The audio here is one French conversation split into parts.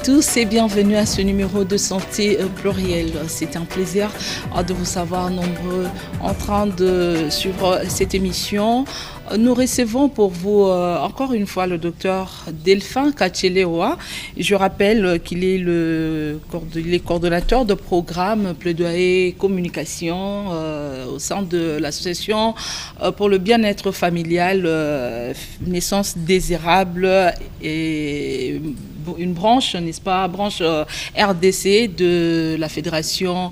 tous et bienvenue à ce numéro de Santé Plurielle. C'est un plaisir de vous savoir nombreux en train de suivre cette émission. Nous recevons pour vous encore une fois le docteur Delphin Kachelewa. Je rappelle qu'il est le coordonnateur de programme plaidoyer communication au sein de l'association pour le bien-être familial Naissance Désirable et une branche, n'est-ce pas, branche RDC de la Fédération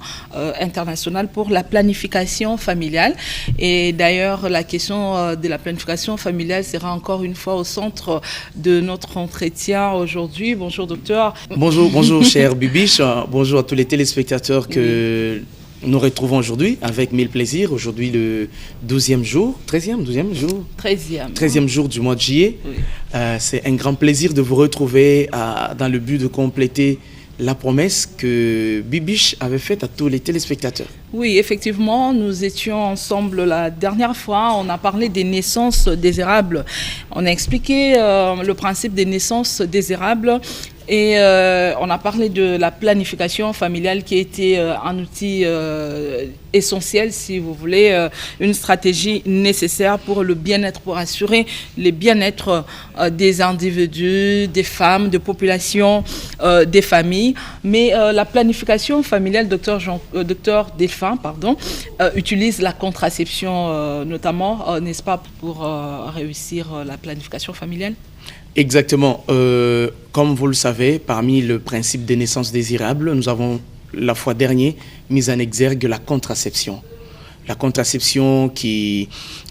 internationale pour la planification familiale. Et d'ailleurs, la question de la planification familiale sera encore une fois au centre de notre entretien aujourd'hui. Bonjour docteur. Bonjour cher Bibiche, bonjour à tous les téléspectateurs que nous retrouvons aujourd'hui avec mille plaisirs. Aujourd'hui le 12e jour, 13e jour 13e jour du mois de juillet. Oui. C'est un grand plaisir de vous retrouver dans le but de compléter la promesse que Bibiche avait faite à tous les téléspectateurs. Oui, effectivement, nous étions ensemble la dernière fois. On a parlé des naissances désirables. On a expliqué le principe des naissances désirables. Et on a parlé de la planification familiale qui a été un outil essentiel, si vous voulez, une stratégie nécessaire pour le bien-être, pour assurer le bien-être des individus, des femmes, des populations, des familles. Mais la planification familiale, docteur Delphin, utilise la contraception notamment, n'est-ce pas, pour réussir la planification familiale ? Exactement. Comme vous le savez, parmi le principe des naissances désirables, nous avons la fois dernière mis en exergue la contraception. La contraception qui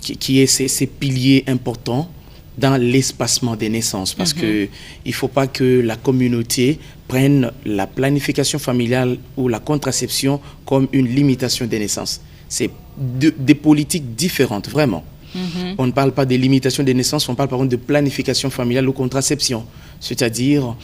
est ces piliers importants dans l'espacement des naissances. Parce qu'il ne faut pas que la communauté prenne la planification familiale ou la contraception comme une limitation des naissances. C'est des politiques différentes, vraiment. On ne parle pas des limitations des naissances, on parle par contre de planification familiale ou contraception, c'est-à-dire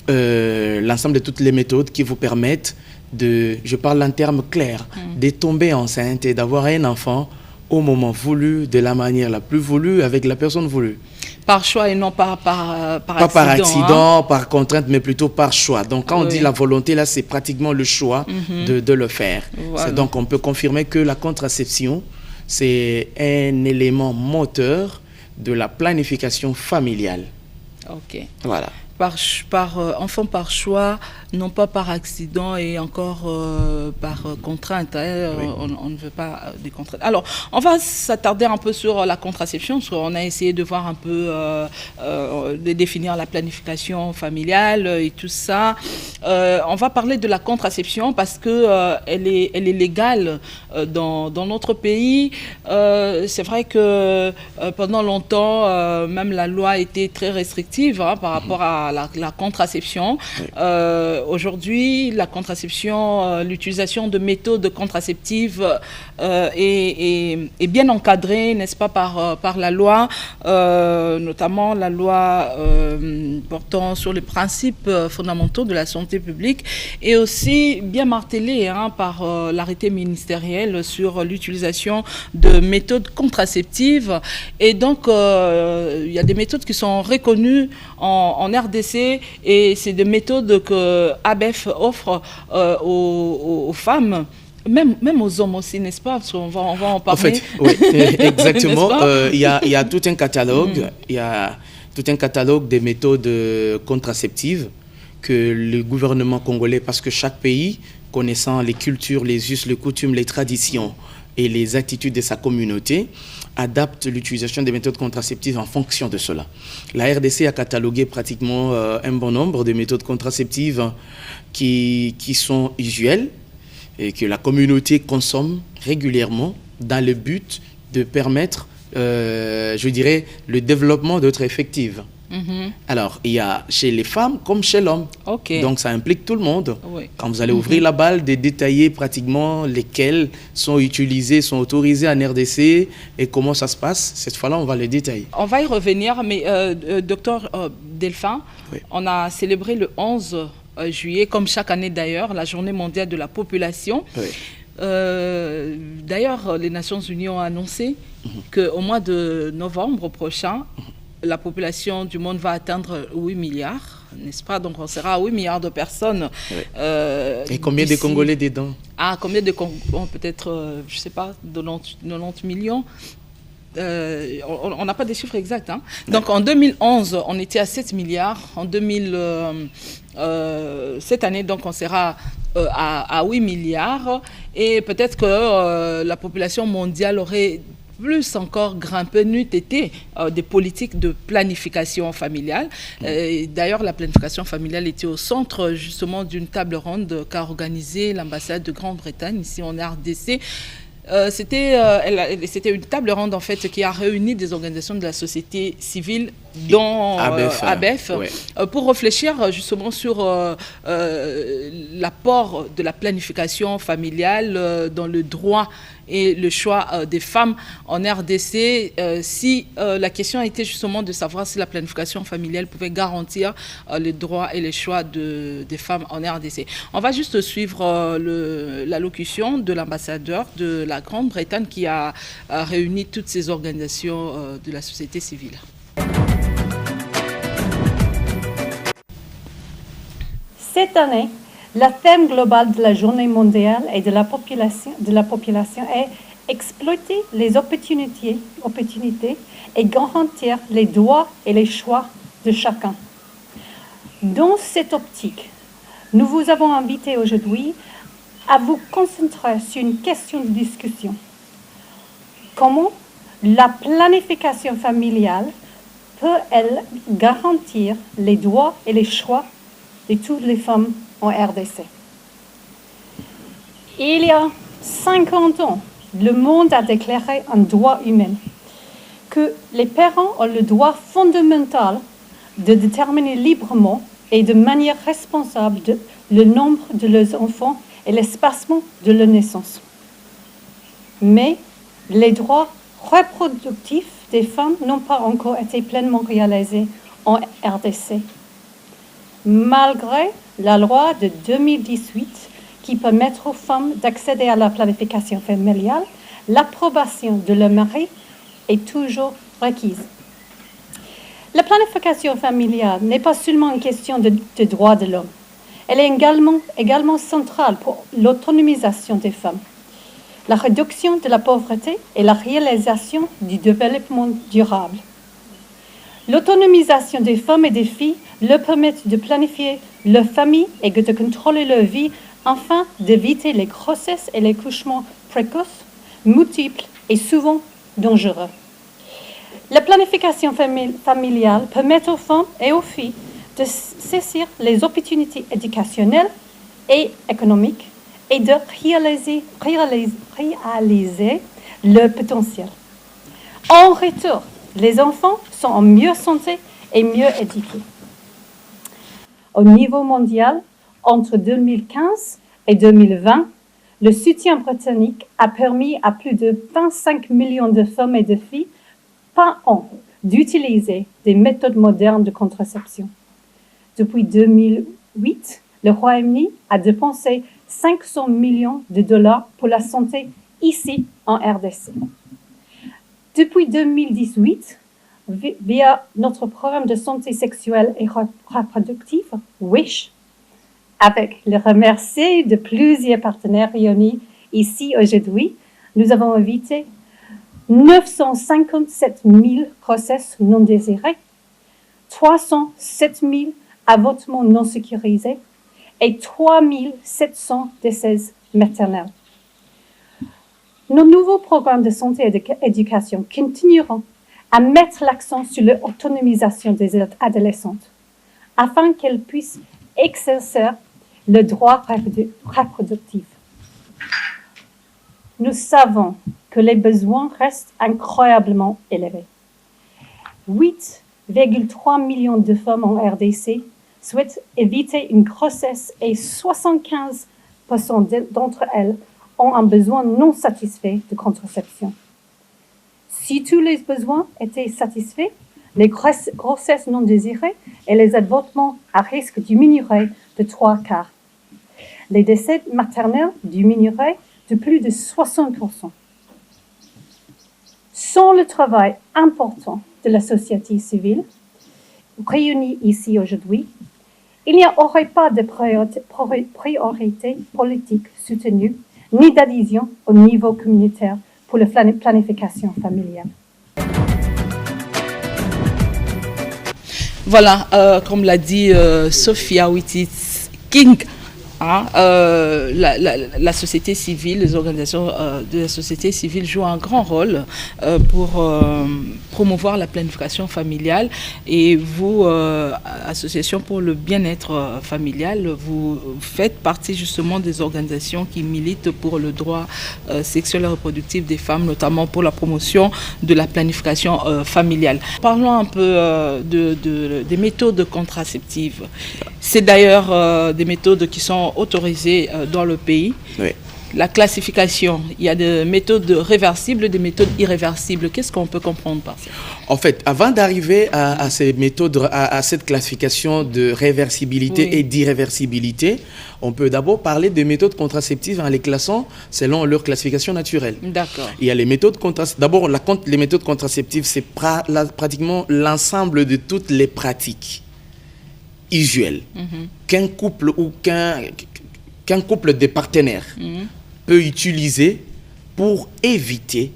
l'ensemble de toutes les méthodes qui vous permettent je parle en termes clairs, de tomber enceinte et d'avoir un enfant au moment voulu, de la manière la plus voulue, avec la personne voulue. Par choix et non pas accident. Pas par accident, par contrainte, mais plutôt par choix. Donc quand on dit la volonté, là, c'est pratiquement le choix de le faire. Voilà. Donc on peut confirmer que la contraception, c'est un élément moteur de la planification familiale. Ok. Voilà. Enfant par choix, non pas par accident et encore par contrainte. Oui. On ne veut pas des contraintes. Alors, on va s'attarder un peu sur la contraception, parce qu'on a essayé de voir un peu, de définir la planification familiale et tout ça. On va parler de la contraception parce qu'elle est légale dans notre pays. C'est vrai que pendant longtemps, même la loi a été très restrictive par rapport à la contraception. Oui. Aujourd'hui, la contraception, l'utilisation de méthodes contraceptives est bien encadrée, n'est-ce pas, par la loi, notamment la loi portant sur les principes fondamentaux de la santé publique, et aussi bien martelée par l'arrêté ministériel sur l'utilisation de méthodes contraceptives. Et donc, il y a des méthodes qui sont reconnues en RDC, et c'est des méthodes que ABEF offre aux femmes, même aux hommes aussi, n'est-ce pas? Parce qu'on va en parler. En fait, oui, exactement. Il y a tout un catalogue, il y a tout un catalogue des méthodes contraceptives que le gouvernement congolais, parce que chaque pays, connaissant les cultures, les us, les coutumes, les traditions et les attitudes de sa communauté, adapte l'utilisation des méthodes contraceptives en fonction de cela. La RDC a catalogué pratiquement un bon nombre de méthodes contraceptives qui sont usuelles et que la communauté consomme régulièrement dans le but de permettre, je dirais, le développement d'autres effectifs. Alors, il y a chez les femmes comme chez l'homme. Okay. Donc, ça implique tout le monde. Oui. Quand vous allez ouvrir la balle, de détailler pratiquement lesquels sont utilisés, sont autorisés en RDC et comment ça se passe. Cette fois-là, on va les détailler. On va y revenir, mais docteur Delphin, oui. On a célébré le 11 juillet, comme chaque année d'ailleurs, la journée mondiale de la population. Oui. D'ailleurs, les Nations Unies ont annoncé qu'au mois de novembre prochain, la population du monde va atteindre 8 milliards n'est-ce pas? Donc on sera à 8 milliards de personnes. Et combien de Congolais dedans? Combien de Congolais? Bon, peut-être, je ne sais pas, 90 millions. On n'a pas des chiffres exacts. Hein. Donc en 2011, on était à 7 milliards. En cette année, donc, on sera à 8 milliards. Et peut-être que la population mondiale aurait plus encore grimpé, n'eût été des politiques de planification familiale. D'ailleurs, la planification familiale était au centre justement d'une table ronde qu'a organisée l'ambassade de Grande-Bretagne ici en RDC. C'était une table ronde en fait qui a réuni des organisations de la société civile dont ABEF pour réfléchir justement sur l'apport de la planification familiale dans le droit et le choix des femmes en RDC, si la question était justement de savoir si la planification familiale pouvait garantir les droits et les choix des femmes en RDC. On va juste suivre l'allocution de l'ambassadeur de la Grande-Bretagne qui a réuni toutes ces organisations de la société civile. Cette année, le thème global de la journée mondiale et de la population est exploiter les opportunités et garantir les droits et les choix de chacun. Dans cette optique, nous vous avons invité aujourd'hui à vous concentrer sur une question de discussion. Comment la planification familiale peut-elle garantir les droits et les choix de toutes les femmes en RDC? Il y a 50 ans, le monde a déclaré un droit humain, que les parents ont le droit fondamental de déterminer librement et de manière responsable le nombre de leurs enfants et l'espacement de leur naissance. Mais les droits reproductifs des femmes n'ont pas encore été pleinement réalisés en RDC. Malgré la loi de 2018 qui permet aux femmes d'accéder à la planification familiale, l'approbation de leur mari est toujours requise. La planification familiale n'est pas seulement une question de droits de l'homme. Elle est également centrale pour l'autonomisation des femmes, la réduction de la pauvreté et la réalisation du développement durable. L'autonomisation des femmes et des filles leur permet de planifier leur famille et de contrôler leur vie afin d'éviter les grossesses et les couchements précoces, multiples et souvent dangereux. La planification familiale permet aux femmes et aux filles de saisir les opportunités éducationnelles et économiques et de réaliser leur potentiel. En retour, les enfants sont en meilleure santé et mieux éduqués. Au niveau mondial, entre 2015 et 2020, le soutien britannique a permis à plus de 25 millions de femmes et de filles par an d'utiliser des méthodes modernes de contraception. Depuis 2008, le Royaume-Uni a dépensé 500 millions de dollars pour la santé ici en RDC. Depuis 2018, via notre programme de santé sexuelle et reproductive, WISH, avec le remerciement de plusieurs partenaires réunis ici aujourd'hui, nous avons évité 957 000 grossesses non désirées, 307 000 avortements non sécurisés et 3 700 décès maternels. Nos nouveaux programmes de santé et d'éducation continueront à mettre l'accent sur l'autonomisation des adolescentes afin qu'elles puissent exercer le droit reproductif. Nous savons que les besoins restent incroyablement élevés. 8,3 millions de femmes en RDC souhaitent éviter une grossesse et 75% d'entre elles ont un besoin non satisfait de contraception. Si tous les besoins étaient satisfaits, les grossesses non désirées et les avortements à risque diminueraient de 3/4. Les décès maternels diminueraient de plus de 60%. Sans le travail important de la société civile, réunie ici aujourd'hui, il n'y aurait pas de priorité politique soutenue, ni d'adhésion au niveau communautaire pour la planification familiale. Voilà, comme l'a dit Sophia Whittis-King, hein, la société civile, les organisations de la société civile jouent un grand rôle pour promouvoir la planification familiale. Et vous, Association pour le bien-être familial, vous faites partie justement des organisations qui militent pour le droit sexuel et reproductif des femmes, notamment pour la promotion de la planification familiale. Parlons un peu des méthodes contraceptives. C'est d'ailleurs des méthodes qui sont autorisées dans le pays. Oui. La classification, il y a des méthodes réversibles, des méthodes irréversibles. Qu'est-ce qu'on peut comprendre par ça? En fait, avant d'arriver à ces méthodes, à cette classification de réversibilité et d'irréversibilité, on peut d'abord parler des méthodes contraceptives en les classant selon leur classification naturelle. D'accord. Il y a les méthodes contraceptives. D'abord, les méthodes contraceptives, c'est pratiquement l'ensemble de toutes les pratiques usuelles qu'un couple ou qu'un couple de partenaires peut utiliser pour éviter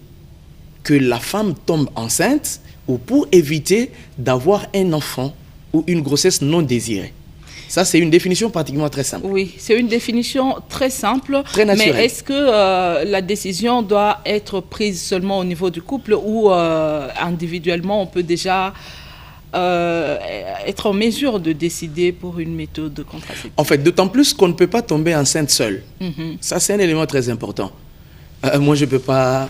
que la femme tombe enceinte ou pour éviter d'avoir un enfant ou une grossesse non désirée. Ça, c'est une définition pratiquement très simple. Oui, c'est une définition très simple. Très naturelle. Mais est-ce que la décision doit être prise seulement au niveau du couple ou individuellement, on peut déjà être en mesure de décider pour une méthode contraceptive? En fait, d'autant plus qu'on ne peut pas tomber enceinte seule. Ça, c'est un élément très important. Moi, je ne peux pas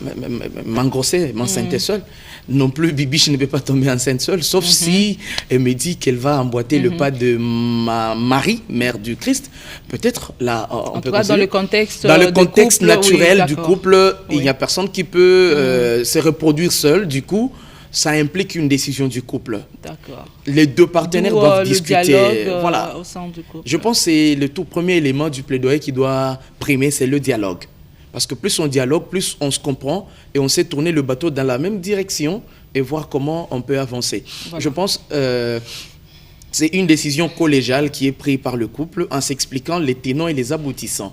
m'engrosser, m'enceinte seule. Non plus, Bibiche ne peut pas tomber enceinte seule, sauf si elle me dit qu'elle va emboîter le pas de Marie, mère du Christ. Peut-être, là, on peut dans le contexte couple, naturel du couple, il n'y a personne qui peut se reproduire seul, du coup. Ça implique une décision du couple. D'accord. Les deux partenaires doivent discuter. Dialogue, voilà. Au sein du couple. Je pense que c'est le tout premier élément du plaidoyer qui doit primer, c'est le dialogue. Parce que plus on dialogue, plus on se comprend et on sait tourner le bateau dans la même direction et voir comment on peut avancer. Voilà. Je pense c'est une décision collégiale qui est prise par le couple en s'expliquant les tenants et les aboutissants.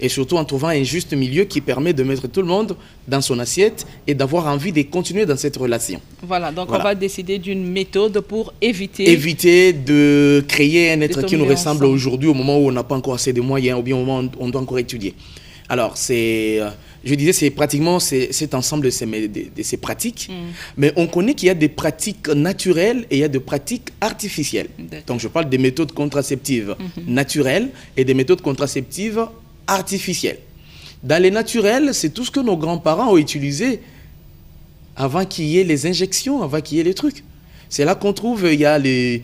Et surtout en trouvant un juste milieu qui permet de mettre tout le monde dans son assiette et d'avoir envie de continuer dans cette relation. Voilà, donc on va décider d'une méthode pour éviter... Éviter de créer un être qui nous ressemble aujourd'hui au moment où on n'a pas encore assez de moyens ou bien au moment où on doit encore étudier. Alors, je disais, c'est pratiquement cet ensemble de ces pratiques. Mais on connaît qu'il y a des pratiques naturelles et il y a des pratiques artificielles. Donc, je parle des méthodes contraceptives naturelles et des méthodes contraceptives artificielles. Dans les naturels, c'est tout ce que nos grands-parents ont utilisé avant qu'il y ait les injections, avant qu'il y ait les trucs. C'est là qu'on trouve, il y a les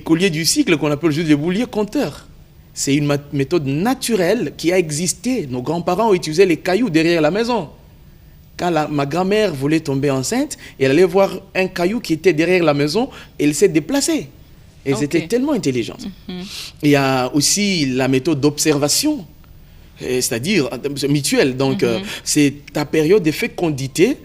colliers du cycle qu'on appelle juste les bouliers compteurs. C'est une méthode naturelle qui a existé. Nos grands-parents ont utilisé les cailloux derrière la maison. Quand ma grand-mère voulait tomber enceinte, elle allait voir un caillou qui était derrière la maison et elle s'est déplacée. Elles étaient tellement intelligentes. Il y a aussi la méthode d'observation, c'est-à-dire mutuelle. Donc, c'est ta période de fécondité.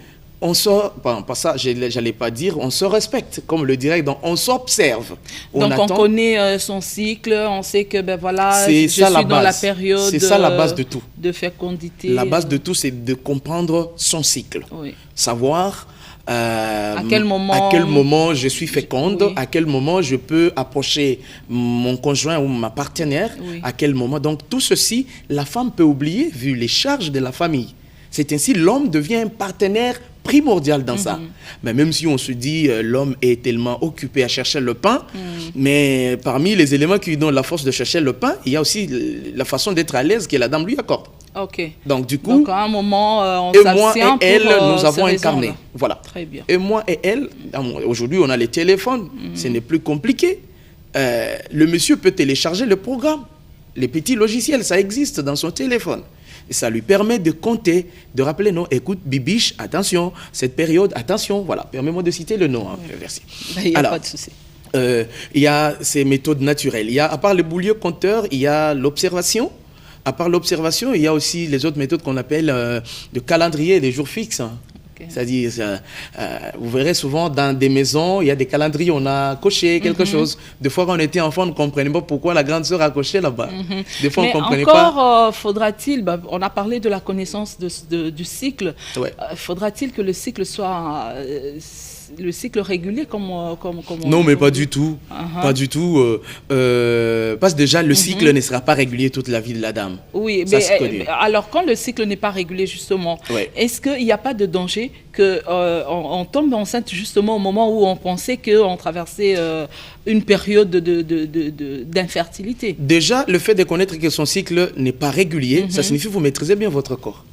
On se, pas ça, j'allais pas dire, on se respecte, comme le dirait, donc on s'observe. Donc on connaît son cycle, on sait que ben voilà, je suis dans la période. C'est ça la base de tout. De fécondité. La base de tout, c'est de comprendre son cycle. Oui. Savoir à quel moment je suis féconde, à quel moment je peux approcher mon conjoint ou ma partenaire, à quel moment. Donc tout ceci, la femme peut oublier vu les charges de la famille. C'est ainsi l'homme devient un partenaire primordial dans ça. Mais même si on se dit l'homme est tellement occupé à chercher le pain, mais parmi les éléments qui lui donnent la force de chercher le pain, il y a aussi la façon d'être à l'aise que la dame lui accorde. Ok. Donc du coup, à un moment, on et moi et elle, nous avons incarné. Voilà. Très bien. Et moi et elle, aujourd'hui on a les téléphones, ce n'est plus compliqué. Le monsieur peut télécharger le programme. Les petits logiciels, ça existe dans son téléphone. Et ça lui permet de compter, de rappeler, non, écoute, Bibiche, attention, cette période, attention, voilà, permets-moi de citer le nom. Merci. Il n'y a pas de souci. Il y a ces méthodes naturelles. Il y a, à part le boulier compteur, il y a l'observation. À part l'observation, il y a aussi les autres méthodes qu'on appelle de calendrier, des jours fixes. Ok. C'est-à-dire, vous verrez souvent dans des maisons, il y a des calendriers, on a coché quelque chose. Des fois, quand on était enfant, on ne comprenait pas pourquoi la grande sœur a coché là-bas. Des fois, on ne comprenait pas. Encore, faudra-t-il, on a parlé de la connaissance du cycle, Ouais. Faudra-t-il que le cycle soit le cycle régulier comme Non, mais pas du tout. Pas du tout. Parce que déjà, le cycle ne sera pas régulier toute la vie de la dame. Oui, ça, mais alors quand le cycle n'est pas régulier, justement, ouais. Est-ce qu'il n'y a pas de danger qu'on tombe enceinte justement au moment où on pensait qu'on traversait une période d'infertilité? Déjà, le fait de connaître que son cycle n'est pas régulier, ça signifie que vous maîtrisez bien votre corps.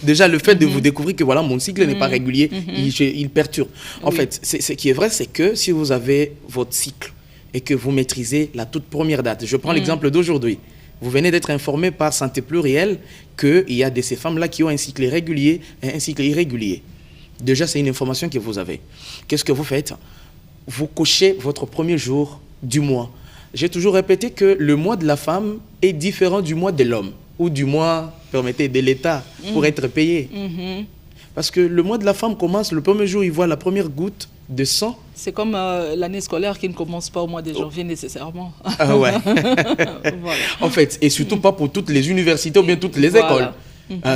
Déjà, le fait de vous découvrir que voilà, mon cycle n'est pas régulier, il perturbe. En fait, ce qui est vrai, c'est que si vous avez votre cycle et que vous maîtrisez la toute première date, je prends l'exemple d'aujourd'hui. Vous venez d'être informé par Santé Plurielle qu'il y a de ces femmes-là qui ont un cycle régulier et un cycle irrégulier. Déjà, c'est une information que vous avez. Qu'est-ce que vous faites? Vous cochez votre premier jour du mois. J'ai toujours répété que le mois de la femme est différent du mois de l'homme, ou du mois, permettez, de l'État, pour être payé. Parce que le mois de la femme commence, le premier jour, il voit la première goutte de sang. C'est comme l'année scolaire qui ne commence pas au mois de janvier nécessairement. Ah ouais. Voilà. En fait, et surtout pas pour toutes les universités ou bien toutes les écoles.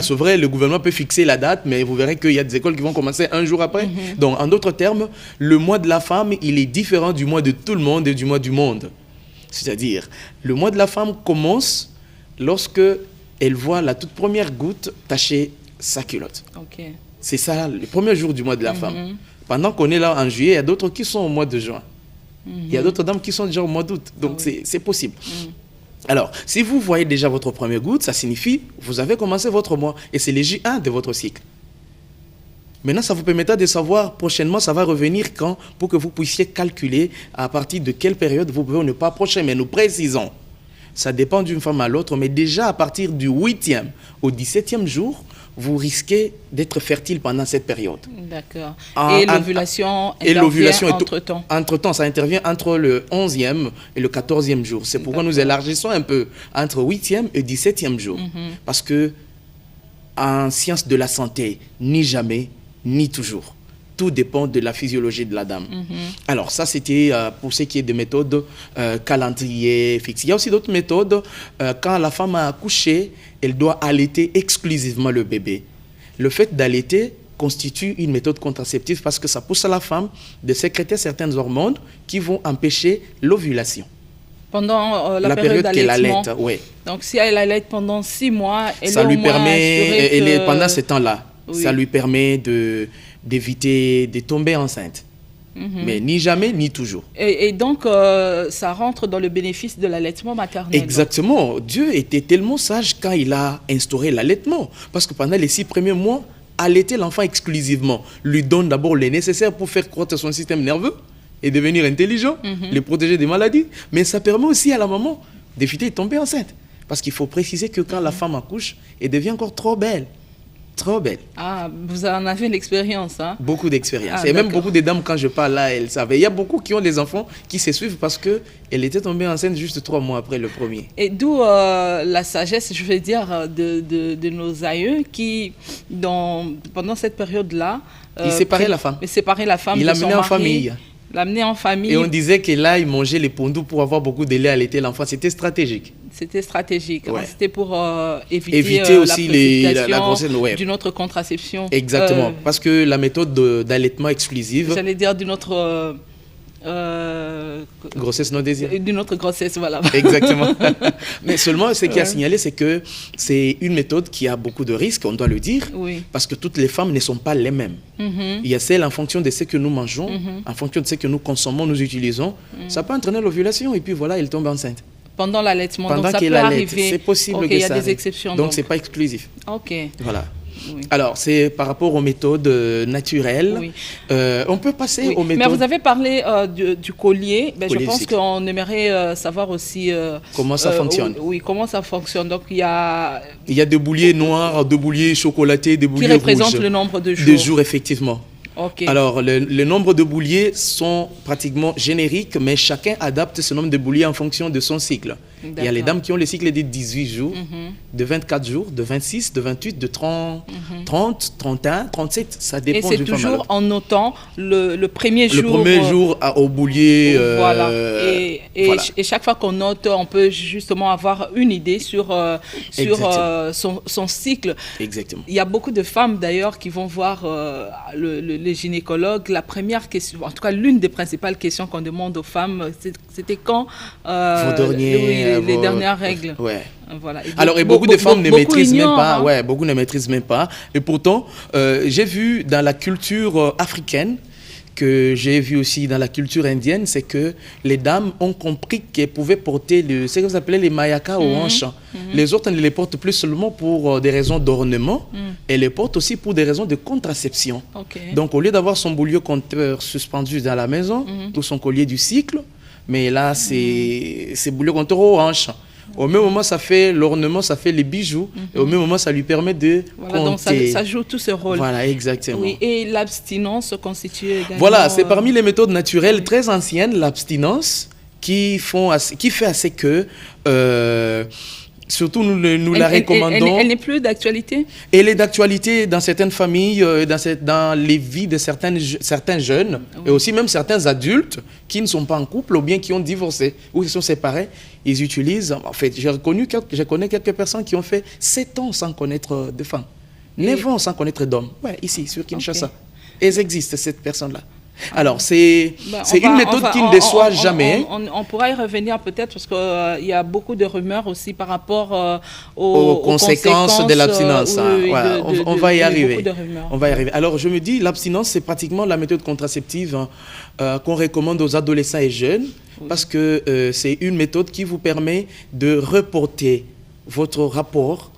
C'est vrai, le gouvernement peut fixer la date, mais vous verrez qu'il y a des écoles qui vont commencer un jour après. Donc, en d'autres termes, le mois de la femme, il est différent du mois de tout le monde et du mois du monde. C'est-à-dire, le mois de la femme commence lorsque elle voit la toute première goutte tacher sa culotte. Okay. C'est ça, le premier jour du mois de la femme. Pendant qu'on est là en juillet, il y a d'autres qui sont au mois de juin. Il y a d'autres dames qui sont déjà au mois d'août. Donc, c'est possible. Alors, si vous voyez déjà votre première goutte, ça signifie que vous avez commencé votre mois. Et c'est le J1 de votre cycle. Maintenant, ça vous permettra de savoir prochainement, ça va revenir quand, pour que vous puissiez calculer à partir de quelle période vous pouvez ne pas approcher. Mais nous précisons, ça dépend d'une femme à l'autre, mais déjà à partir du 8e au 17e jour, vous risquez d'être fertile pendant cette période. D'accord. Et l'ovulation entre-temps? Entre-temps, ça intervient entre le 11e et le 14e jour. C'est pourquoi nous élargissons un peu entre 8e et 17e jour. Parce que en sciences de la santé, ni jamais, ni toujours. Tout dépend de la physiologie de la dame. Alors ça, c'était pour ce qui est des méthodes calendrier fixe. Il y a aussi d'autres méthodes. Quand la femme a accouché, elle doit allaiter exclusivement le bébé. Le fait d'allaiter constitue une méthode contraceptive parce que ça pousse à la femme de sécréter certaines hormones qui vont empêcher l'ovulation. Pendant la période qu'elle d'allaitement. allaite, oui. Donc si elle allaite pendant 6 mois, elle ça a lui au moins permet, pendant ce temps-là, Oui. ça lui permet d'éviter de tomber enceinte. Mais ni jamais, ni toujours. Et donc, ça rentre dans le bénéfice de l'allaitement maternel. Exactement. Dieu était tellement sage quand il a instauré l'allaitement. Parce que pendant les 6 premiers mois, allaiter l'enfant exclusivement lui donne d'abord le nécessaire pour faire croître son système nerveux et devenir intelligent, le protéger des maladies. Mais ça permet aussi à la maman d'éviter de tomber enceinte. Parce qu'il faut préciser que quand la femme accouche, elle devient encore trop belle. Trop belle. Ah, vous en avez l'expérience, hein? Beaucoup d'expérience. Ah, et même d'accord. beaucoup de dames, quand je parle là, elles savaient. Il y a beaucoup qui ont des enfants qui se suivent parce qu'elle était tombée enceinte juste 3 mois après le premier. Et d'où la sagesse, je vais dire, de nos aïeux qui, pendant cette période-là... Ils séparaient la femme. Ils séparaient la femme Ils de son l'amenaient en mari, famille. l'amenaient en famille. Et on disait que là, il mangeait les pondous pour avoir beaucoup de lait à allaiter l'enfant. C'était stratégique. C'était stratégique. Ouais. C'était pour éviter aussi la grossesse, ouais. d'une autre contraception. Exactement. Parce que la méthode d'allaitement exclusive... J'allais dire d'une autre... grossesse non désirée. D'une autre grossesse, voilà. Exactement. Mais seulement, ce qui a signalé, c'est que c'est une méthode qui a beaucoup de risques, on doit le dire, Oui. parce que toutes les femmes ne sont pas les mêmes. Il y a celles en fonction de ce que nous mangeons, en fonction de ce que nous consommons, nous utilisons. Ça peut entraîner l'ovulation et puis voilà, elle tombe enceinte. Pendant l'allaitement, donc Pendant ça qu'elle peut allaite, arriver. c'est possible Ok, que il y a ça des arrive. exceptions. Donc, c'est pas exclusif. Ok. Voilà. Oui. Alors, c'est par rapport aux méthodes naturelles. Oui. On peut passer Oui. aux méthodes... Mais vous avez parlé du collier. Ben, Collier je pense cycle. qu'on aimerait savoir aussi... Comment ça fonctionne. Oui, comment ça fonctionne. Donc, il y a... Il y a des bouliers noirs, des bouliers chocolatés, des Qui bouliers représente rouges. le nombre de jours. De jours, effectivement. Ok. Alors, le nombre de bouliers sont pratiquement génériques, mais chacun adapte ce nombre de bouliers en fonction de son cycle. Il y a les dames qui ont le cycle de 18 jours, de 24 jours, de 26, de 28, de 30, 30, 31, 37. Ça dépend du Et c'est toujours en notant le premier jour. Le premier jour au boulier. Voilà. Et chaque fois qu'on note, on peut justement avoir une idée sur son cycle. Exactement. Il y a beaucoup de femmes d'ailleurs qui vont voir les gynécologues. La première question, en tout cas l'une des principales questions qu'on demande aux femmes, c'était quand vos derniers, les dernières règles. Ouais. Voilà. Alors, beaucoup de femmes ne maîtrisent même pas. Hein. Ouais, beaucoup ne maîtrisent même pas. Et pourtant, j'ai vu dans la culture africaine, que j'ai vu aussi dans la culture indienne, c'est que les dames ont compris qu'elles pouvaient porter ce que vous appelez les mayakas aux hanches. Les autres ne les portent plus seulement pour des raisons d'ornement, elles les portent aussi pour des raisons de contraception. Okay. Donc, au lieu d'avoir son boulier compteur suspendu dans la maison, ou son collier du cycle, mais là, c'est boulier compteur aux hanches. Au même moment, ça fait l'ornement, ça fait les bijoux. Et au même moment, ça lui permet de compter. Donc ça joue tout ce rôle. Voilà, exactement. Oui, et l'abstinence constitue également... Voilà, c'est parmi les méthodes naturelles très anciennes, l'abstinence, qui fait assez que... surtout, nous la recommandons. Elle n'est plus d'actualité? Elle est d'actualité dans certaines familles, dans les vies de certains jeunes, et aussi même certains adultes qui ne sont pas en couple ou bien qui ont divorcé ou qui sont séparés. Ils utilisent, en fait, je connais quelques personnes qui ont fait 7 ans sans connaître de femmes, 9 ans sans connaître d'hommes. Ouais, ici, sur Kinshasa. Okay. Elles existent, cette personne-là. Alors, c'est une méthode qui ne déçoit jamais. On pourra y revenir peut-être parce qu'il y a beaucoup de rumeurs aussi par rapport aux conséquences de l'abstinence. On va y arriver. On va y arriver. Alors, je me dis, l'abstinence, c'est pratiquement la méthode contraceptive qu'on recommande aux adolescents et jeunes parce que c'est une méthode qui vous permet de reporter votre rapport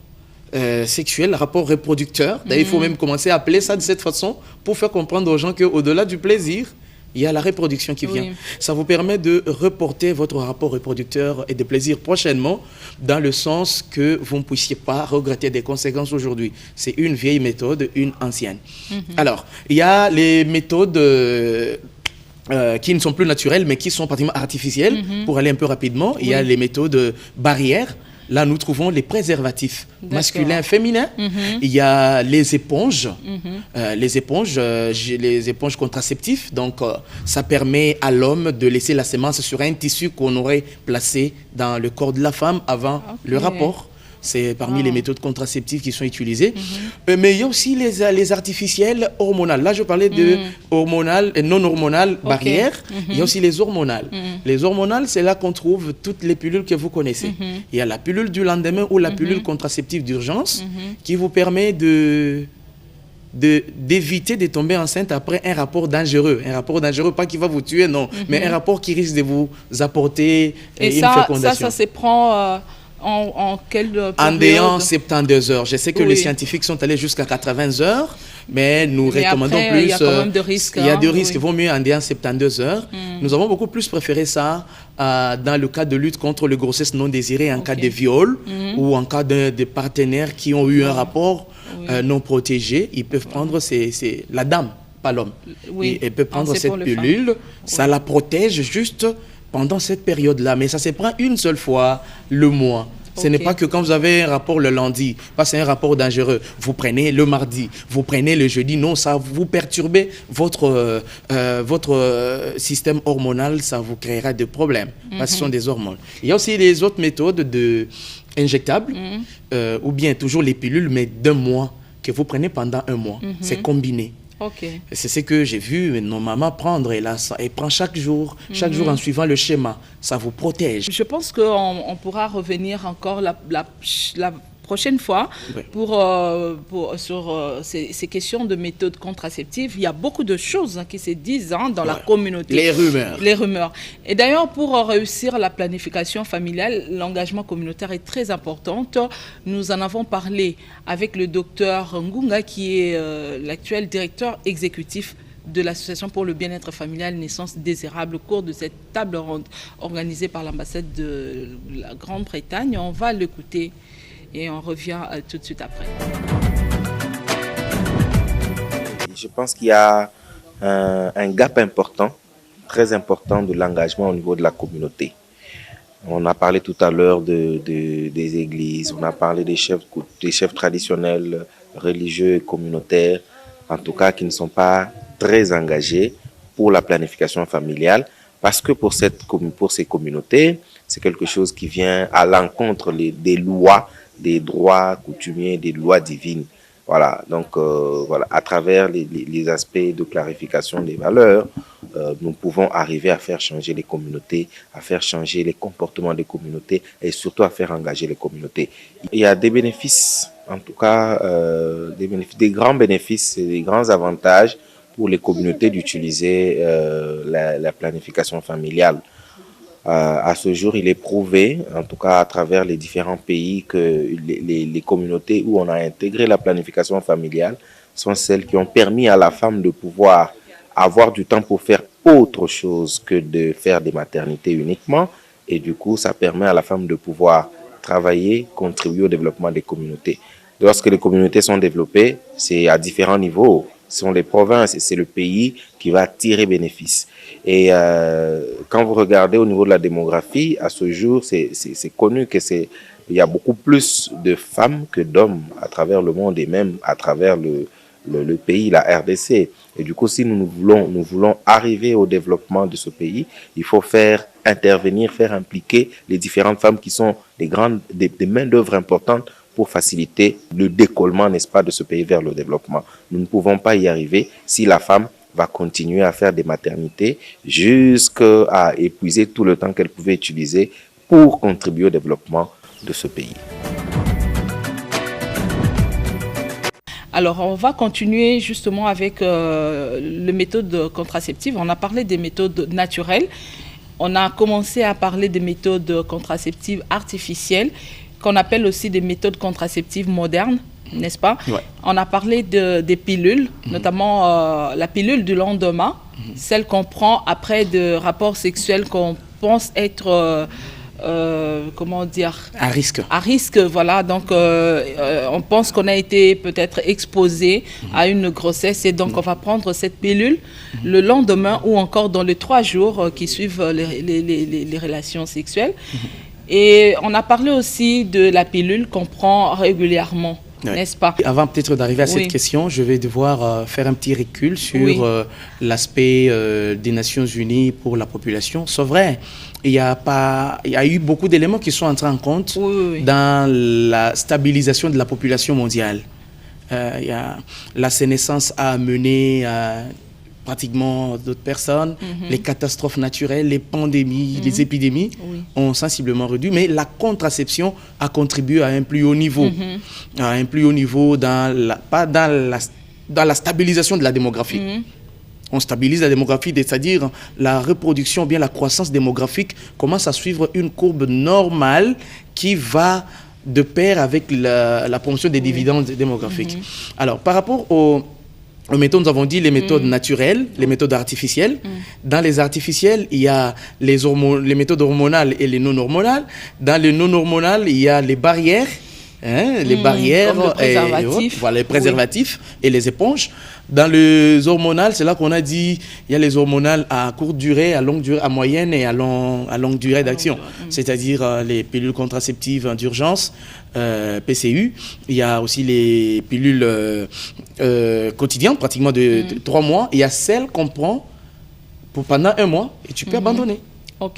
sexuel, rapport reproducteur. D'ailleurs, il faut même commencer à appeler ça de cette façon pour faire comprendre aux gens qu'au-delà du plaisir, il y a la reproduction qui vient. Ça vous permet de reporter votre rapport reproducteur et de plaisir prochainement dans le sens que vous ne puissiez pas regretter des conséquences aujourd'hui. C'est une vieille méthode, une ancienne. Alors, il y a les méthodes qui ne sont plus naturelles mais qui sont pratiquement artificielles. Pour aller un peu rapidement, il y a les méthodes barrières. Là, nous trouvons les préservatifs masculins et féminins. Il y a les éponges, les éponges contraceptives. Donc, ça permet à l'homme de laisser la sémence sur un tissu qu'on aurait placé dans le corps de la femme avant le rapport. C'est parmi les méthodes contraceptives qui sont utilisées. Mais il y a aussi les artificielles hormonales. Là, je parlais de hormonales et non hormonales barrières. Il y a aussi les hormonales. Les hormonales, c'est là qu'on trouve toutes les pilules que vous connaissez. Il y a la pilule du lendemain ou la pilule contraceptive d'urgence qui vous permet d'éviter de tomber enceinte après un rapport dangereux. Un rapport dangereux, pas qui va vous tuer, non. Mais un rapport qui risque de vous apporter une fécondation. Ça se prend... En quelle période? En déant 72 heures. Je sais que les scientifiques sont allés jusqu'à 80 heures, mais nous recommandons plus. Il y a quand même de risques. Il y a de risques. Il vaut mieux en déant 72 heures. Nous avons beaucoup plus préféré ça dans le cas de lutte contre les grossesses non désirées, en cas de viol ou en cas de partenaires qui ont eu un rapport non protégé. Ils peuvent prendre, la dame, pas l'homme. Elle peut prendre cette pilule. Ça la protège juste pendant cette période-là, mais ça se prend une seule fois le mois. Ce n'est pas que quand vous avez un rapport le lundi, parce que c'est un rapport dangereux, vous prenez le mardi, vous prenez le jeudi. Non, ça vous perturbe votre système hormonal, ça vous créera des problèmes, parce que ce sont des hormones. Il y a aussi les autres méthodes injectables, ou bien toujours les pilules, mais d'un mois, que vous prenez pendant un mois. C'est combiné. C'est ce que j'ai vu nos mamans prendre. Elle prend chaque jour en suivant le schéma. Ça vous protège. Je pense qu'on pourra revenir encore la prochaine fois sur ces questions de méthodes contraceptives. Il y a beaucoup de choses qui se disent dans la communauté. Les rumeurs. Et d'ailleurs, pour réussir la planification familiale, l'engagement communautaire est très important. Nous en avons parlé avec le docteur Ngunga, qui est l'actuel directeur exécutif de l'Association pour le bien-être familial Naissance Désirable, au cours de cette table ronde organisée par l'ambassade de la Grande-Bretagne. On va l'écouter. Et on revient tout de suite après. Je pense qu'il y a un gap important, très important de l'engagement au niveau de la communauté. On a parlé tout à l'heure des églises, on a parlé des chefs traditionnels, religieux et communautaires, en tout cas qui ne sont pas très engagés pour la planification familiale, parce que pour ces communautés, c'est quelque chose qui vient à l'encontre des lois, des droits coutumiers, des lois divines. Voilà, donc voilà, à travers les aspects de clarification des valeurs, nous pouvons arriver à faire changer les communautés, à faire changer les comportements des communautés et surtout à faire engager les communautés. Il y a des bénéfices, en tout cas des grands bénéfices et des grands avantages pour les communautés d'utiliser la planification familiale. À ce jour, il est prouvé, en tout cas à travers les différents pays, que les communautés où on a intégré la planification familiale sont celles qui ont permis à la femme de pouvoir avoir du temps pour faire autre chose que de faire des maternités uniquement. Et du coup, ça permet à la femme de pouvoir travailler, contribuer au développement des communautés. Lorsque les communautés sont développées, c'est à différents niveaux. Ce sont les provinces et c'est le pays qui va tirer bénéfice. Et quand vous regardez au niveau de la démographie, à ce jour, c'est connu que il y a beaucoup plus de femmes que d'hommes à travers le monde et même à travers le pays, la RDC. Et du coup, si nous voulons arriver au développement de ce pays, il faut faire intervenir, faire impliquer les différentes femmes qui sont des main-d'œuvre importantes pour faciliter le décollement, n'est-ce pas, de ce pays vers le développement. Nous ne pouvons pas y arriver si la femme va continuer à faire des maternités jusqu'à épuiser tout le temps qu'elle pouvait utiliser pour contribuer au développement de ce pays. Alors, on va continuer justement avec les méthodes contraceptives. On a parlé des méthodes naturelles. On a commencé à parler des méthodes contraceptives artificielles, qu'on appelle aussi des méthodes contraceptives modernes, n'est-ce pas? Ouais. On a parlé des pilules, notamment la pilule du lendemain, celle qu'on prend après de rapports sexuels qu'on pense être, comment dire? À risque. À risque, voilà. Donc, on pense qu'on a été peut-être exposé à une grossesse et donc on va prendre cette pilule le lendemain ou encore dans les 3 jours qui suivent les relations sexuelles. Et on a parlé aussi de la pilule qu'on prend régulièrement, n'est-ce pas? Avant peut-être d'arriver à cette question, je vais devoir faire un petit recul sur l'aspect des Nations Unies pour la population. C'est vrai, il y a eu beaucoup d'éléments qui sont entrés en compte dans la stabilisation de la population mondiale. La sénescence a amené pratiquement d'autres personnes, les catastrophes naturelles, les pandémies, les épidémies ont sensiblement réduit, mais la contraception a contribué à un plus haut niveau, à un plus haut niveau pas dans la stabilisation de la démographie. On stabilise la démographie, c'est-à-dire la reproduction, bien la croissance démographique commence à suivre une courbe normale qui va de pair avec la promotion des dividendes démographiques. Alors, par rapport aux méthodes, nous avons dit les méthodes naturelles, les méthodes artificielles. Dans les artificielles, il y a les méthodes hormonales et les non-hormonales. Dans les non-hormonales, il y a les barrières, les barrières, les préservatifs et les éponges. Dans les hormonales, c'est là qu'on a dit il y a les hormonales à courte durée, à longue durée, à moyenne et à longue durée d'action. C'est-à-dire les pilules contraceptives d'urgence, PCU. Il y a aussi les pilules quotidiennes, pratiquement de 3 mois. Il y a celles qu'on prend pendant 1 mois et tu peux abandonner.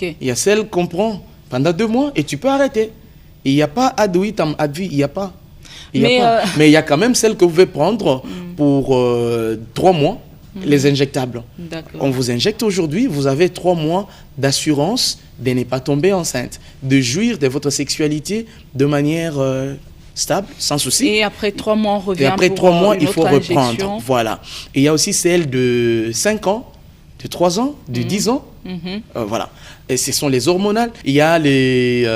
Il y a celles qu'on prend pendant 2 mois et tu peux arrêter. Il n'y a pas ad vitam, ad vie, il n'y a pas. Mais il y a quand même celles que vous pouvez prendre pour 3 mois, les injectables. On vous injecte aujourd'hui, vous avez 3 mois d'assurance de ne pas tomber enceinte, de jouir de votre sexualité de manière stable, sans souci. Et après 3 mois, on revient. Et après 3 mois, il faut reprendre. Injection. Voilà. Et il y a aussi celles de 5 ans, de 3 ans, de 10 ans. Voilà. Et ce sont les hormonales. Il y a les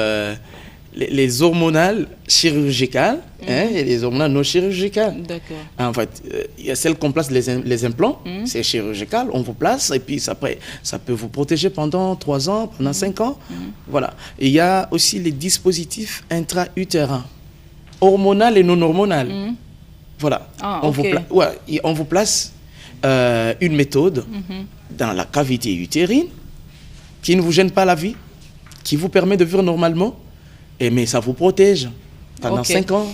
hormonales chirurgicales et les hormonales non chirurgicales. D'accord. En fait, il y a celles qu'on place les implants, c'est chirurgical, on vous place et puis après, ça peut vous protéger pendant 3 ans, pendant 5 ans. Voilà. Et il y a aussi les dispositifs intra-utérins, hormonal et non hormonal. Voilà. On vous place une méthode dans la cavité utérine qui ne vous gêne pas la vie, qui vous permet de vivre normalement, mais ça vous protège pendant 5 ans,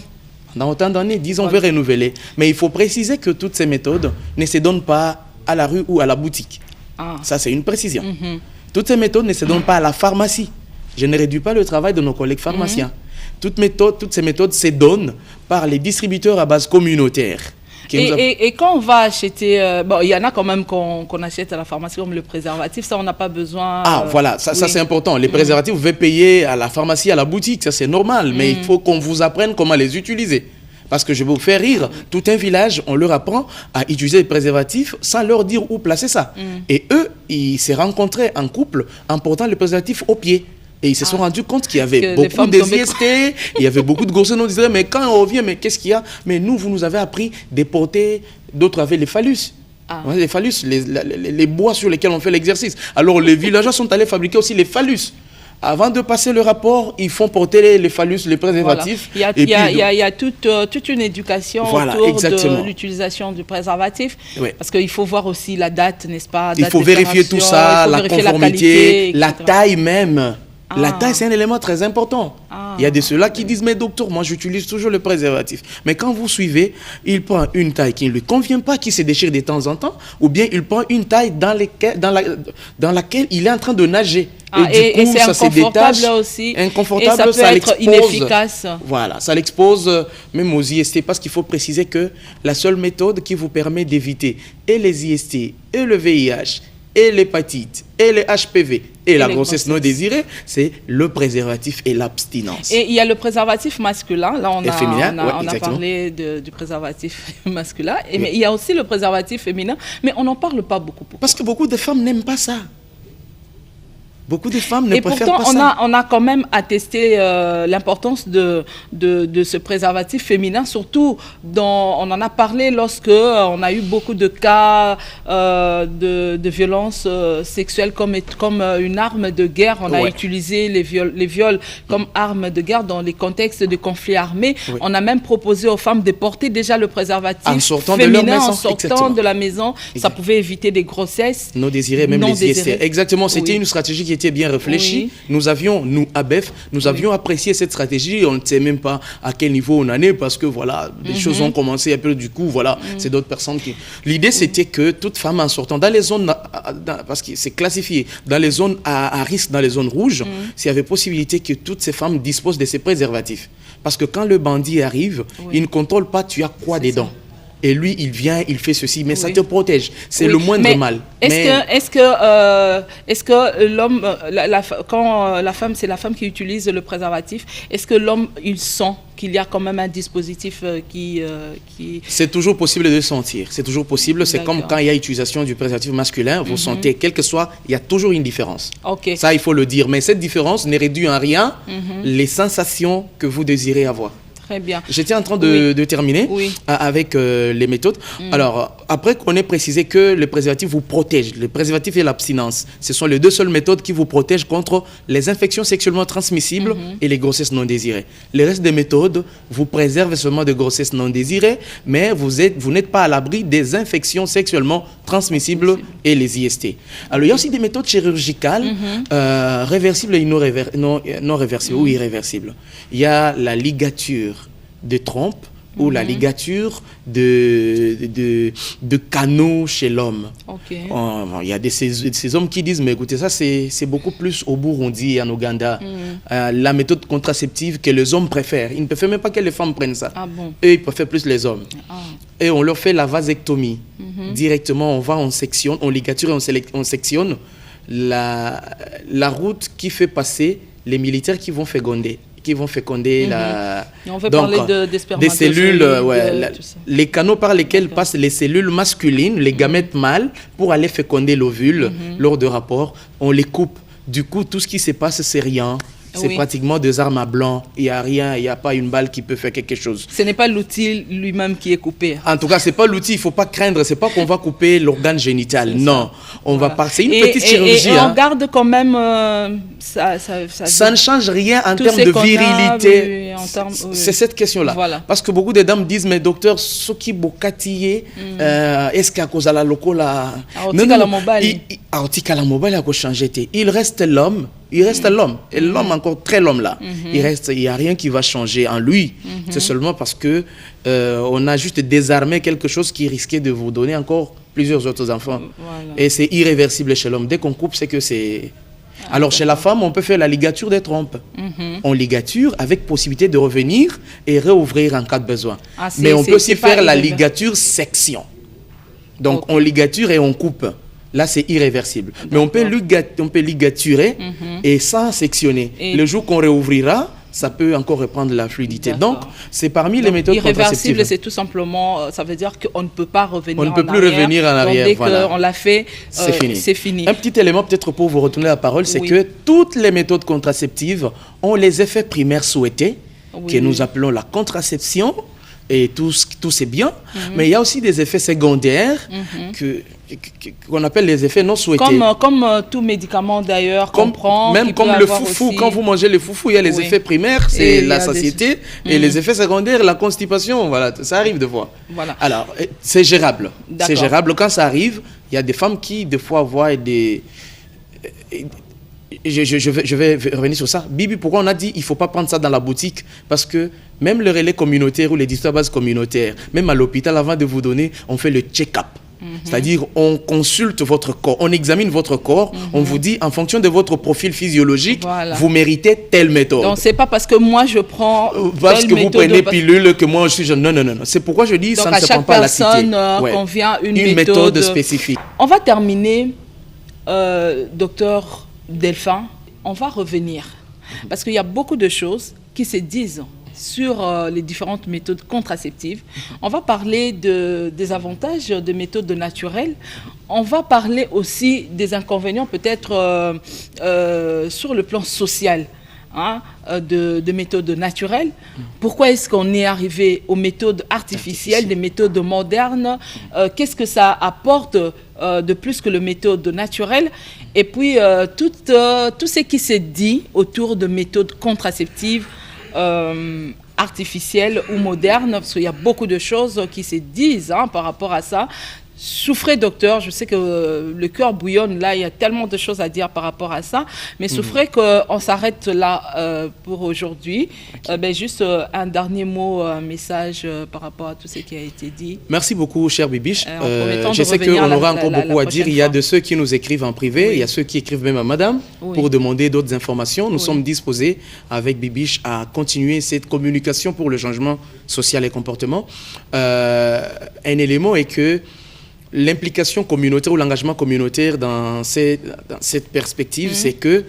pendant autant d'années, 10 ans, on veut renouveler. Mais il faut préciser que toutes ces méthodes ne se donnent pas à la rue ou à la boutique. Ça, c'est une précision. Toutes ces méthodes ne se donnent pas à la pharmacie. Je ne réduis pas le travail de nos collègues pharmaciens. Toutes ces méthodes se donnent par les distributeurs à base communautaire. Et quand on va acheter, bon, il y en a quand même qu'on achète à la pharmacie comme le préservatif, ça on n'a pas besoin. Voilà, ça c'est important. Les préservatifs, vous pouvez payer à la pharmacie, à la boutique, ça c'est normal, mais il faut qu'on vous apprenne comment les utiliser. Parce que je vais vous faire rire, tout un village, on leur apprend à utiliser les préservatifs sans leur dire où placer ça. Et eux, ils s'est rencontrés en couple en portant les préservatifs au pied. Et ils se sont rendus compte qu'il y avait beaucoup de IST, il y avait beaucoup de grossesses non désirées. Mais quand on revient, mais qu'est-ce qu'il y a? Mais nous, vous nous avez appris de porter, d'autres avaient les phallus. Les phallus, les bois sur lesquels on fait l'exercice. Alors les villageois sont allés fabriquer aussi les phallus. Avant de passer le rapport, ils font porter les phallus, les préservatifs. Il y a toute une éducation autour de l'utilisation du préservatif. Parce qu'il faut voir aussi la date, n'est-ce pas? Il faut vérifier tout ça, la conformité, la taille même. La taille, c'est un élément très important. Il y a de ceux-là qui disent, mais docteur, moi j'utilise toujours le préservatif. Mais quand vous suivez, il prend une taille qui ne lui convient pas, qui se déchire de temps en temps, ou bien il prend une taille dans laquelle il est en train de nager. Et c'est inconfortable aussi. Inconfortable, et ça peut être inefficace. Voilà, ça l'expose même aux IST, parce qu'il faut préciser que la seule méthode qui vous permet d'éviter et les IST, et le VIH, et l'hépatite, et les HPV, et la grossesse non désirée, c'est le préservatif et l'abstinence. Et il y a le préservatif masculin, là on a parlé du préservatif masculin, mais il y a aussi le préservatif féminin, mais on n'en parle pas beaucoup. Parce que beaucoup de femmes n'aiment pas ça. Beaucoup de femmes ne préfèrent pas ça. Et pourtant, on a quand même attesté l'importance de ce préservatif féminin, surtout on en a parlé lorsque on a eu beaucoup de cas de violences sexuelles comme une arme de guerre. On a utilisé les viols comme arme de guerre dans les contextes de conflits armés. On a même proposé aux femmes de porter déjà le préservatif féminin en sortant de la maison. Ça pouvait éviter des grossesses non désirées, même les IST. Exactement, c'était une stratégie qui était bien réfléchi. Nous, ABEF, nous avions apprécié cette stratégie. On ne sait même pas à quel niveau on en est parce que voilà, les choses ont commencé un peu du coup. Voilà, c'est d'autres personnes qui. L'idée, c'était que toute femme en sortant dans les zones, parce que c'est classifié, dans les zones à risque, dans les zones rouges, s'il y avait possibilité que toutes ces femmes disposent de ces préservatifs. Parce que quand le bandit arrive, il ne contrôle pas tu as quoi dedans. Et lui, il vient, il fait ceci, mais ça te protège. C'est le moindre mal. Est-ce que l'homme, quand la femme, c'est la femme qui utilise le préservatif, est-ce que l'homme, il sent qu'il y a quand même un dispositif qui... C'est toujours possible de le sentir. C'est toujours possible. C'est comme quand il y a utilisation du préservatif masculin, vous sentez, quel que soit, il y a toujours une différence. Ça, il faut le dire. Mais cette différence ne réduit en rien les sensations que vous désirez avoir. Très bien. J'étais en train de terminer avec les méthodes. Alors, après qu'on ait précisé que le préservatif vous protège, le préservatif et l'abstinence, ce sont les deux seules méthodes qui vous protègent contre les infections sexuellement transmissibles et les grossesses non désirées. Le reste des méthodes vous préservent seulement de grossesses non désirées, mais vous n'êtes pas à l'abri des infections sexuellement transmissibles et les IST. Alors, il y a aussi des méthodes chirurgicales réversibles et non réversibles ou irréversibles. Il y a la ligature de trompe ou la ligature de canaux chez l'homme. Il y a ces hommes qui disent, mais écoutez, ça c'est beaucoup plus au Burundi et en Ouganda. La méthode contraceptive que les hommes préfèrent. Ils ne préfèrent même pas que les femmes prennent ça. Eux, ils préfèrent plus les hommes. Et on leur fait la vasectomie. Directement, on va, on sectionne, on ligature et on sectionne la route qui fait passer les militaires qui vont féconder. On veut parler des cellules, les canaux par lesquels passent les cellules masculines, les gamètes mâles, pour aller féconder l'ovule lors de rapport. On les coupe. Du coup, tout ce qui se passe, c'est rien. C'est pratiquement des armes à blanc. Il n'y a rien, il n'y a pas une balle qui peut faire quelque chose. Ce n'est pas l'outil lui-même qui est coupé. En tout cas, ce n'est pas l'outil. Il ne faut pas craindre. Ce n'est pas qu'on va couper l'organe génital. Non. C'est une petite chirurgie. Et on garde quand même... ça ne change rien en termes de virilité. C'est cette question-là. Parce que beaucoup de dames disent, mais docteur, ce qui est bocatillé, est-ce qu'à cause de la loco, là... Il reste l'homme. il reste l'homme. Et l'homme, encore très l'homme là. Il n'y a rien qui va changer en lui. C'est seulement parce que on a juste désarmé quelque chose qui risquait de vous donner encore plusieurs autres enfants. Voilà. Et c'est irréversible chez l'homme. Dès qu'on coupe, c'est que c'est... Alors, chez la femme, on peut faire la ligature des trompes. On ligature avec possibilité de revenir et réouvrir en cas de besoin. Mais on peut aussi faire la ligature section. Donc, on ligature et on coupe. Là, c'est irréversible. Mais on peut ligaturer et sans sectionner. Et le jour qu'on réouvrira, ça peut encore reprendre la fluidité. Donc, c'est parmi les méthodes contraceptives. Irréversible, c'est tout simplement, ça veut dire qu'on ne peut pas revenir en arrière. On ne peut plus revenir en arrière. Donc, dès qu'on l'a fait, c'est fini. Un petit élément peut-être pour vous retourner la parole, c'est que toutes les méthodes contraceptives ont les effets primaires souhaités, que nous appelons la contraception, et tout c'est bien, mais il y a aussi des effets secondaires qu'on appelle les effets non souhaités. Comme tout médicament d'ailleurs qu'on prend. Même comme le foufou, quand vous mangez le foufou, il y a les effets primaires, c'est la satiété, et les effets secondaires, la constipation, voilà, ça arrive de fois. Voilà. Alors, c'est gérable. C'est gérable. Quand ça arrive, il y a des femmes qui, des fois, voient des... Je vais revenir sur ça. Bibi, pourquoi on a dit qu'il ne faut pas prendre ça dans la boutique? Parce que même le relais communautaire ou les disturbances communautaires, même à l'hôpital, avant de vous donner, on fait le check-up. C'est-à-dire, on consulte votre corps, on examine votre corps, on vous dit, en fonction de votre profil physiologique, vous méritez telle méthode. Donc, ce n'est pas parce que moi, je prends parce que vous prenez pilule que moi, je suis jeune. Non, non, non. C'est pourquoi je dis, donc, ça ne se prend pas à la cité. Donc, à chaque personne convient une méthode spécifique. On va terminer, docteur Delphin, on va revenir. Parce qu'il y a beaucoup de choses qui se disent sur les différentes méthodes contraceptives. On va parler des avantages des méthodes naturelles. On va parler aussi des inconvénients peut-être sur le plan social. De méthodes naturelles. Pourquoi est-ce qu'on est arrivé aux méthodes artificielles, des méthodes modernes? Qu'est-ce que ça apporte de plus que les méthodes naturelles? Et puis, tout ce qui se dit autour de méthodes contraceptives artificielles ou modernes, parce qu'il y a beaucoup de choses qui se disent par rapport à ça. Souffrez, docteur, je sais que le cœur bouillonne, là, il y a tellement de choses à dire par rapport à ça, mais souffrez qu'on s'arrête là pour aujourd'hui. Juste un dernier mot, un message par rapport à tout ce qui a été dit. Merci beaucoup, cher Bibiche. Je sais qu'on aura encore beaucoup à dire. Il y a de ceux qui nous écrivent en privé, il y a ceux qui écrivent même à madame pour demander d'autres informations. Nous sommes disposés, avec Bibiche, à continuer cette communication pour le changement social et comportement. Un élément est que l'implication communautaire ou l'engagement communautaire dans cette perspective, c'est que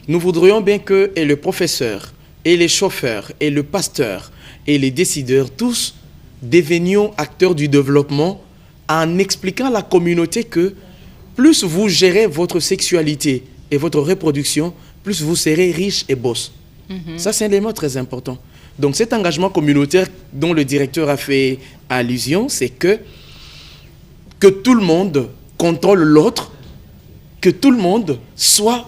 nous voudrions bien que et le professeur, et les chauffeurs, et le pasteur, et les décideurs, tous devenions acteurs du développement en expliquant à la communauté que plus vous gérez votre sexualité et votre reproduction, plus vous serez riche et boss. Ça, c'est un élément très important. Donc cet engagement communautaire dont le directeur a fait allusion, c'est que tout le monde contrôle l'autre, que tout le monde soit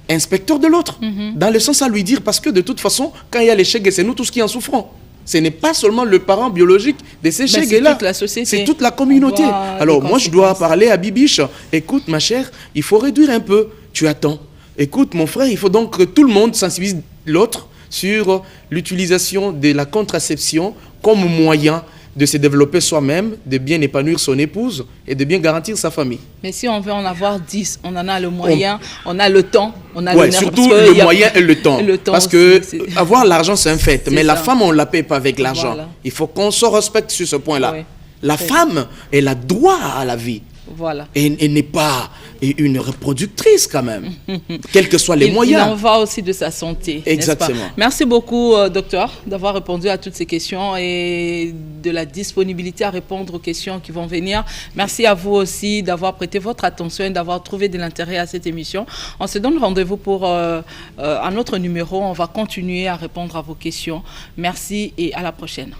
inspecteur de l'autre. Dans le sens à lui dire, parce que de toute façon, quand il y a les chèques, c'est nous tous qui en souffrons. Ce n'est pas seulement le parent biologique de ces chèques-là. C'est toute la société. C'est toute la communauté. Alors moi, je dois parler à Bibiche. Écoute, ma chère, il faut réduire un peu. Tu attends. Écoute, mon frère, il faut donc que tout le monde sensibilise l'autre sur l'utilisation de la contraception comme moyen de se développer soi-même, de bien épanouir son épouse et de bien garantir sa famille. Mais si on veut en avoir 10, on en a le moyen, on a le temps, on a le surtout le moyen et le temps. Parce que avoir l'argent, c'est un fait. Mais la femme, on ne la paie pas avec l'argent. Voilà. Il faut qu'on se respecte sur ce point-là. Oui. La femme, elle a droit à la vie. Voilà. Et elle n'est pas une reproductrice quand même, quels que soient les moyens. Il en va aussi de sa santé. Exactement. Merci beaucoup, docteur, d'avoir répondu à toutes ces questions et de la disponibilité à répondre aux questions qui vont venir. Merci à vous aussi d'avoir prêté votre attention et d'avoir trouvé de l'intérêt à cette émission. On se donne rendez-vous pour un autre numéro. On va continuer à répondre à vos questions. Merci et à la prochaine.